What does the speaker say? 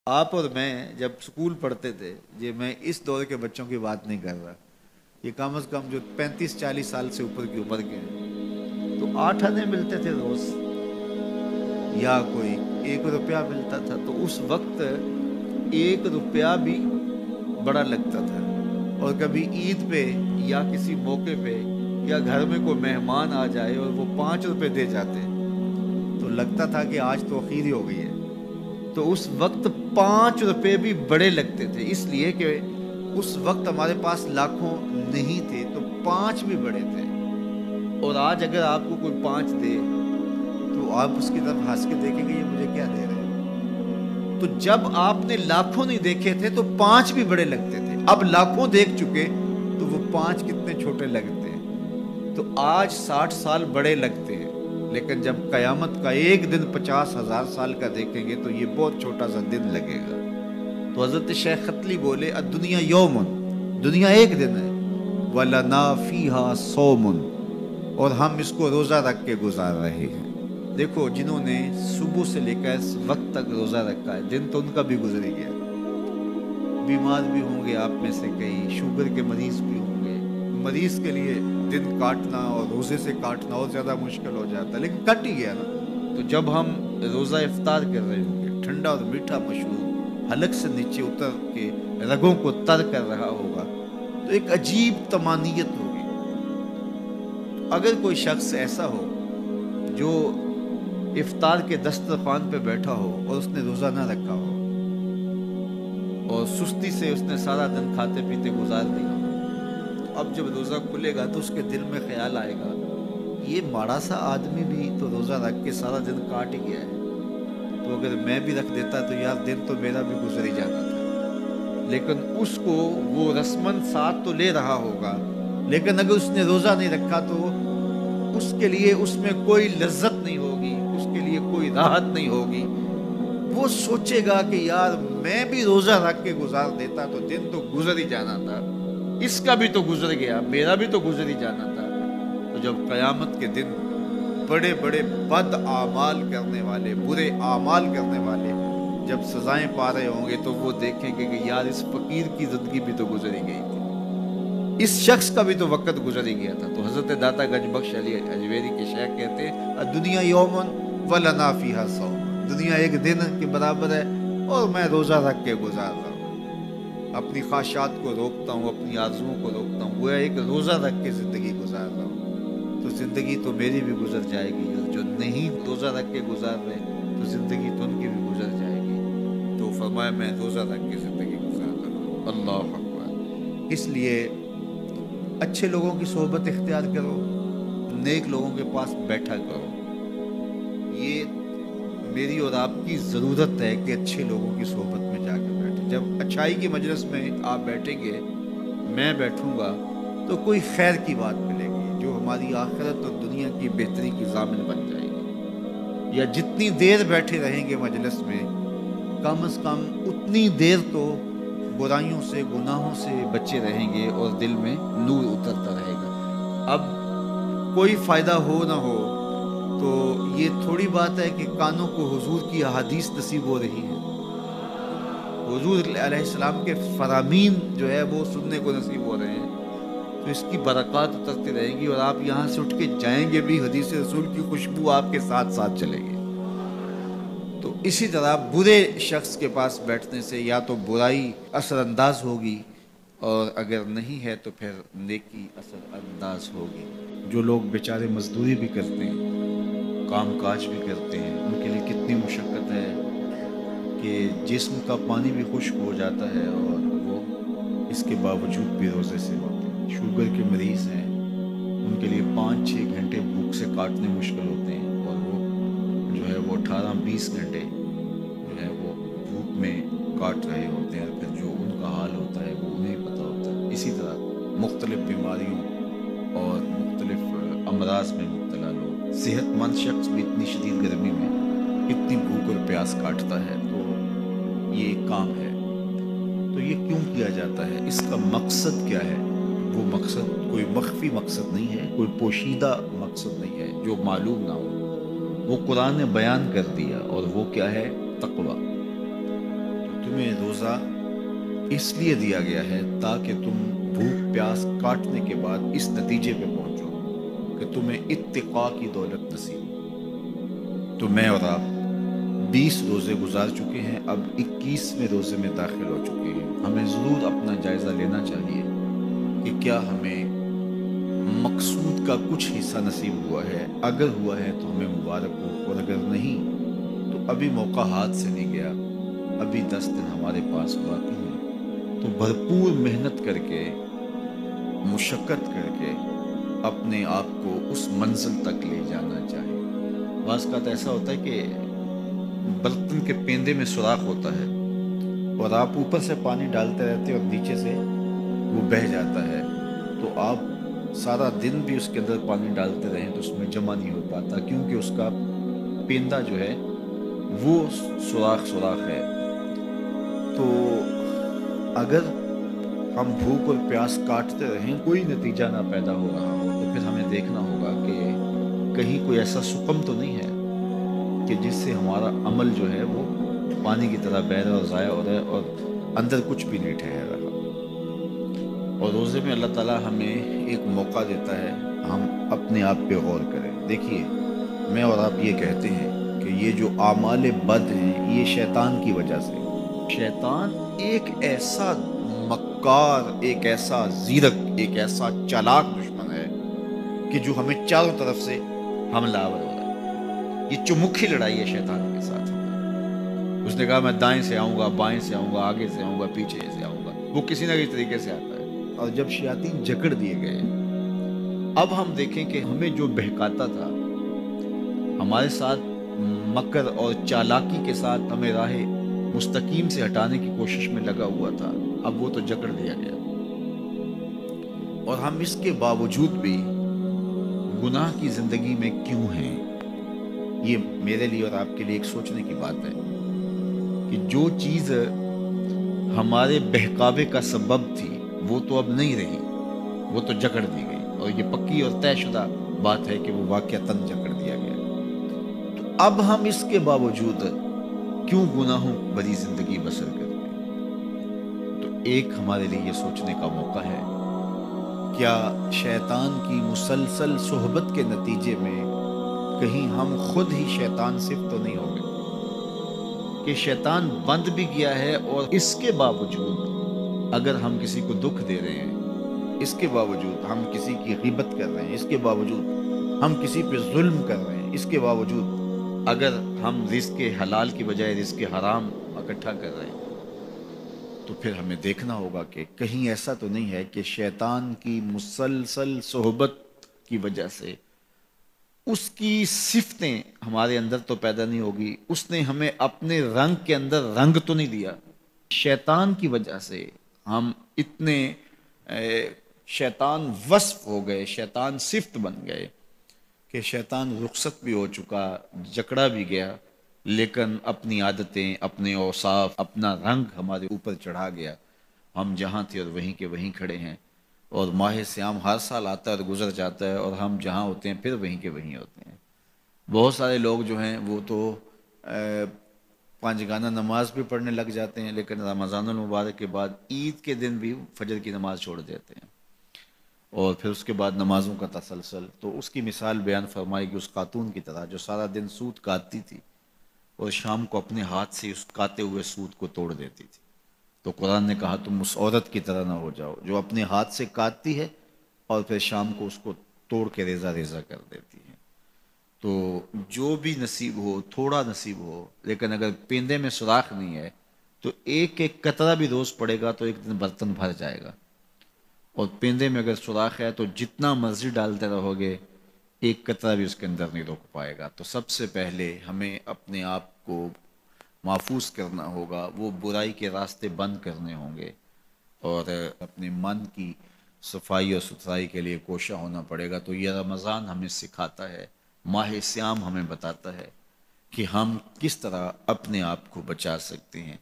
آپ اور میں جب سکول پڑھتے تھے، یہ میں اس دور کے بچوں کی بات نہیں کر رہا، یہ کم از کم جو 35-40 سال سے اوپر کی عمر کے ہیں، تو 8 آنے ملتے تھے روز، یا کوئی 1 روپیہ ملتا تھا، تو اس وقت 1 روپیہ بھی بڑا لگتا تھا۔ اور کبھی عید پہ یا کسی موقع پہ یا گھر میں کوئی مہمان آ جائے اور وہ 5 روپے دے جاتے تو لگتا تھا کہ آج تو خیر ہی ہو گئی ہے۔ تو اس وقت 5 روپے بھی بڑے لگتے تھے، اس لیے کہ اس وقت ہمارے پاس لاکھوں نہیں تھے، تو 5 بھی بڑے تھے۔ اور آج اگر آپ کو کوئی 5 دے تو آپ اس کی طرف ہنس کے دیکھیں گے، یہ مجھے کیا دے رہے ہیں؟ تو جب آپ نے لاکھوں نہیں دیکھے تھے تو 5 بھی بڑے لگتے تھے، اب لاکھوں دیکھ چکے تو وہ 5 کتنے چھوٹے لگتے ہیں۔ تو آج 60 سال بڑے لگتے ہیں، لیکن جب قیامت کا ایک دن 50,000 سال کا دیکھیں گے تو یہ بہت چھوٹا سا دن لگے گا۔ تو حضرت شیخ ختلی بولے الدنیا یومن، دنیا ایک دن ہے، وَلَنَا فِيهَا صَوْمٌ، اور ہم اس کو روزہ رکھ کے گزار رہے ہیں۔ دیکھو جنہوں نے صبح سے لے کر اس وقت تک روزہ رکھا ہے، دن تو ان کا بھی گزر گیا۔ بیمار بھی ہوں گے آپ میں سے کئی، شوگر کے مریض بھی ہوں گے، مریض کے لیے دن کاٹنا اور روزے سے کاٹنا اور زیادہ مشکل ہو جاتا ہے، لیکن کٹ ہی گیا نا۔ تو جب ہم روزہ افطار کر رہے ہوں گے، ٹھنڈا اور میٹھا مشروب حلق سے نیچے اتر کے رگوں کو تر کر رہا ہوگا، تو ایک عجیب طمانینت ہوگی۔ اگر کوئی شخص ایسا ہو جو افطار کے دسترخوان پہ بیٹھا ہو اور اس نے روزہ نہ رکھا ہو اور سستی سے اس نے سارا دن کھاتے پیتے گزار دیا، تو اب جب روزہ کھلے گا تو اس کے دل میں خیال آئے گا یہ ماڑا سا آدمی بھی تو روزہ رکھ کے سارا دن کاٹ گیا ہے، تو اگر میں بھی رکھ دیتا تو یار دن تو میرا بھی گزر ہی جانا تھا۔ لیکن اس کو وہ رسمن ساتھ تو لے رہا ہوگا، لیکن اگر اس نے روزہ نہیں رکھا تو اس کے لیے اس میں کوئی لذت نہیں ہوگی، اس کے لیے کوئی راحت نہیں ہوگی۔ وہ سوچے گا کہ یار میں بھی روزہ رکھ کے گزار دیتا تو دن تو گزر ہی جانا تھا، اس کا بھی تو گزر گیا، میرا بھی تو گزر ہی جانا تھا۔ تو جب قیامت کے دن بڑے بڑے بد اعمال کرنے والے، برے اعمال کرنے والے جب سزائیں پا رہے ہوں گے تو وہ دیکھیں گے کہ یار اس فقیر کی زندگی بھی تو گزر ہی گئی تھی، اس شخص کا بھی تو وقت گزر ہی گیا تھا۔ تو حضرت داتا گنج بخش علی اجویری کے شیخ کہتے ہیں الدنیا یومن ولنا فیہا صوم، دنیا ایک دن کے برابر ہے اور میں روزہ رکھ کے گزار رہا ہوں، اپنی خواہشات کو روکتا ہوں، اپنی آرزوؤں کو روکتا ہوں، گویا ایک روزہ رکھ کے زندگی گزار رہا ہوں، تو زندگی تو میری بھی گزر جائے گی، اور جو نہیں روزہ رکھ کے گزار رہے تو زندگی تو ان کی بھی گزر جائے گی۔ تو فرمایا میں روزہ رکھ کے زندگی گزار رہا ہوں۔ اللہ اکبر۔ اس لیے اچھے لوگوں کی صحبت اختیار کرو، نیک لوگوں کے پاس بیٹھا کرو، یہ میری اور آپ کی ضرورت ہے کہ اچھے لوگوں کی صحبت میں جا کے بیٹھیں۔ جب اچھائی کی مجلس میں آپ بیٹھیں گے، میں بیٹھوں گا، تو کوئی خیر کی بات ملے گی جو ہماری آخرت اور دنیا کی بہتری کی ضامن بن جائے گی۔ یا جتنی دیر بیٹھے رہیں گے مجلس میں، کم از کم اتنی دیر تو برائیوں سے، گناہوں سے بچے رہیں گے اور دل میں نور اترتا رہے گا۔ اب کوئی فائدہ ہو نہ ہو تو یہ تھوڑی بات ہے کہ کانوں کو حضور کی احادیث نصیب ہو رہی ہے، حضور علیہ السلام کے فرامین جو ہے وہ سننے کو نصیب ہو رہے ہیں، تو اس کی برکات اترتی رہیں گی، اور آپ یہاں سے اٹھ کے جائیں گے بھی حدیث رسول کی خوشبو آپ کے ساتھ ساتھ چلے گی۔ تو اسی طرح برے شخص کے پاس بیٹھنے سے یا تو برائی اثر انداز ہوگی، اور اگر نہیں ہے تو پھر نیکی اثر انداز ہوگی۔ جو لوگ بیچارے مزدوری بھی کرتے ہیں، کام کاج بھی کرتے ہیں، ان کے لیے کتنی مشقت ہے کہ جسم کا پانی بھی خشک ہو جاتا ہے اور وہ اس کے باوجود بھی روزے سے ہوتے ہیں۔ شوگر کے مریض ہیں، ان کے لیے 5-6 گھنٹے بھوک سے کاٹنے مشکل ہوتے ہیں، اور وہ جو ہے وہ 18-20 گھنٹے جو ہے وہ دھوپ میں کاٹ رہے ہوتے ہیں، اور پھر جو ان کا حال ہوتا ہے وہ انہیں پتہ ہوتا ہے۔ اسی طرح مختلف بیماریوں اور مختلف امراض میں مبتلا لوگ، صحت مند شخص بھی اتنی شدید گرمی میں اتنی بھوک اور پیاس کاٹتا ہے، تو یہ ایک کام ہے۔ تو یہ کیوں کیا جاتا ہے؟ اس کا مقصد کیا ہے؟ وہ مقصد کوئی مخفی مقصد نہیں ہے، کوئی پوشیدہ مقصد نہیں ہے جو معلوم نہ ہو، وہ قرآن نے بیان کر دیا، اور وہ کیا ہے؟ تقویٰ۔ تمہیں روزہ اس لیے دیا گیا ہے تاکہ تم بھوک پیاس کاٹنے کے بعد اس نتیجے پہ پہنچو کہ تمہیں اتقاء کی دولت نصیب ہو۔ تو میں اور آپ 20 روزے گزار چکے ہیں، اب 21ویں روزے میں داخل ہو چکے ہیں۔ ہمیں ضرور اپنا جائزہ لینا چاہیے کہ کیا ہمیں مقصود کا کچھ حصہ نصیب ہوا ہے۔ اگر ہوا ہے تو ہمیں مبارک ہو، اور اگر نہیں تو ابھی موقع ہاتھ سے نہیں گیا، ابھی 10 دن ہمارے پاس باقی ہیں۔ تو بھرپور محنت کر کے، مشقت کر کے اپنے آپ کو اس منزل تک لے جانا چاہیے۔ بعض اوقات ایسا ہوتا ہے کہ برتن کے پیندے میں سوراخ ہوتا ہے اور آپ اوپر سے پانی ڈالتے رہتے اور نیچے سے وہ بہہ جاتا ہے، تو آپ سارا دن بھی اس کے اندر پانی ڈالتے رہیں تو اس میں جمع نہیں ہو پاتا، کیونکہ اس کا پیندہ جو ہے وہ سوراخ ہے۔ تو اگر ہم بھوک اور پیاس کاٹتے رہیں، کوئی نتیجہ نہ پیدا ہو رہا ہو، تو پھر ہمیں دیکھنا ہوگا کہ کہیں کوئی ایسا سکم تو نہیں ہے کہ جس سے ہمارا عمل جو ہے وہ پانی کی طرح بہہ رہا اور ضائع ہو رہا ہے اور اندر کچھ بھی نہیں ٹھہر رہا۔ اور روزے میں اللہ تعالیٰ ہمیں ایک موقع دیتا ہے ہم اپنے آپ پہ غور کریں۔ دیکھیے، میں اور آپ یہ کہتے ہیں کہ یہ جو اعمال بد ہیں یہ شیطان کی وجہ سے۔ شیطان ایک ایسا مکار، ایک ایسا زیرک، ایک ایسا چالاک دشمن ہے کہ جو ہمیں چاروں طرف سے حملہ آور ہو رہا ہے۔ یہ چمکھی لڑائی ہے شیطان کے ساتھ۔ اس نے کہا میں دائیں سے آؤں گا، بائیں سے آؤں گا، آگے سے آؤں گا، پیچھے سے آؤں گا، وہ کسی نہ کسی طریقے سے آتا ہے۔ اور جب شیاطین جکڑ دیے گئے، اب ہم دیکھیں کہ ہمیں جو بہکاتا تھا، ہمارے ساتھ مکر اور چالاکی کے ساتھ ہمیں راہ مستقیم سے ہٹانے کی کوشش میں لگا ہوا تھا، اب وہ تو جکڑ دیا گیا، اور ہم اس کے باوجود بھی گناہ کی زندگی میں کیوں ہیں؟ یہ میرے لیے اور آپ کے لیے ایک سوچنے کی بات ہے کہ جو چیز ہمارے بہکاوے کا سبب تھی وہ تو اب نہیں رہی، وہ تو جکڑ دی گئی، اور یہ پکی اور طے شدہ بات ہے کہ وہ واقعتاً جکڑ دیا گیا۔ تو اب ہم اس کے باوجود کیوں گناہوں بھری زندگی بسر کرتے ہیں؟ تو ایک ہمارے لیے یہ سوچنے کا موقع ہے، کیا شیطان کی مسلسل صحبت کے نتیجے میں کہیں ہم خود ہی شیطان صفت تو نہیں ہو گئے کہ شیطان بند بھی گیا ہے، اور اس کے باوجود اگر ہم کسی کو دکھ دے رہے ہیں، اس کے باوجود ہم کسی کی غیبت کر رہے ہیں، اس کے باوجود ہم کسی پہ ظلم کر رہے ہیں، اس کے باوجود اگر ہم رزق حلال کی بجائے رزق حرام اکٹھا کر رہے ہیں، تو پھر ہمیں دیکھنا ہوگا کہ کہیں ایسا تو نہیں ہے کہ شیطان کی مسلسل صحبت کی وجہ سے اس کی صفتیں ہمارے اندر تو پیدا نہیں ہوگی، اس نے ہمیں اپنے رنگ کے اندر رنگ تو نہیں دیا۔ شیطان کی وجہ سے ہم اتنے شیطان وصف ہو گئے، شیطان صفت بن گئے کہ شیطان رخصت بھی ہو چکا، جکڑا بھی گیا، لیکن اپنی عادتیں، اپنے اوصاف، اپنا رنگ ہمارے اوپر چڑھا گیا۔ ہم جہاں تھے اور وہیں کے وہیں کھڑے ہیں، اور ماہ سیام ہر سال آتا ہے اور گزر جاتا ہے، اور ہم جہاں ہوتے ہیں پھر وہیں کے وہیں ہوتے ہیں۔ بہت سارے لوگ جو ہیں وہ تو 5 گانہ نماز بھی پڑھنے لگ جاتے ہیں، لیکن رمضان المبارک کے بعد عید کے دن بھی فجر کی نماز چھوڑ دیتے ہیں، اور پھر اس کے بعد نمازوں کا تسلسل۔ تو اس کی مثال بیان فرمائی کہ اس خاتون کی طرح جو سارا دن سوت کاٹتی تھی اور شام کو اپنے ہاتھ سے اس کاتے ہوئے سوت کو توڑ دیتی تھی۔ تو قرآن نے کہا تم اس عورت کی طرح نہ ہو جاؤ جو اپنے ہاتھ سے کاٹتی ہے اور پھر شام کو اس کو توڑ کے ریزہ ریزہ کر دیتی ہے۔ تو جو بھی نصیب ہو، تھوڑا نصیب ہو، لیکن اگر پیندے میں سوراخ نہیں ہے تو ایک ایک قطرہ بھی روز پڑے گا تو ایک دن برتن بھر جائے گا، اور پیندے میں اگر سوراخ ہے تو جتنا مرضی ڈالتے رہو گے ایک قطرہ بھی اس کے اندر نہیں روک پائے گا۔ تو سب سے پہلے ہمیں اپنے آپ کو محفوظ کرنا ہوگا، وہ برائی کے راستے بند کرنے ہوں گے، اور اپنے من کی صفائی اور ستھرائی کے لیے کوشاں ہونا پڑے گا۔ تو یہ رمضان ہمیں سکھاتا ہے، ماہ سیام ہمیں بتاتا ہے کہ ہم کس طرح اپنے آپ کو بچا سکتے ہیں۔